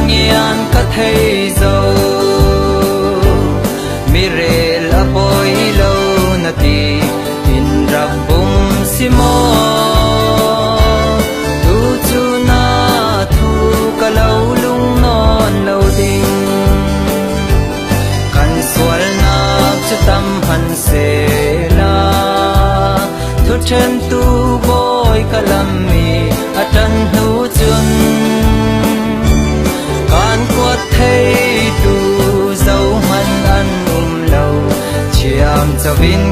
nghian cắt thấy dâu mi rê la bôi lâu na ti in ra bung si mo tu chu na thu ka lâu lung non lâu ding kan sual na chu tâm han se la thu chen tu boy kalami atan hu chun kan quat thấy tu dấu man an lâu chiam cho vin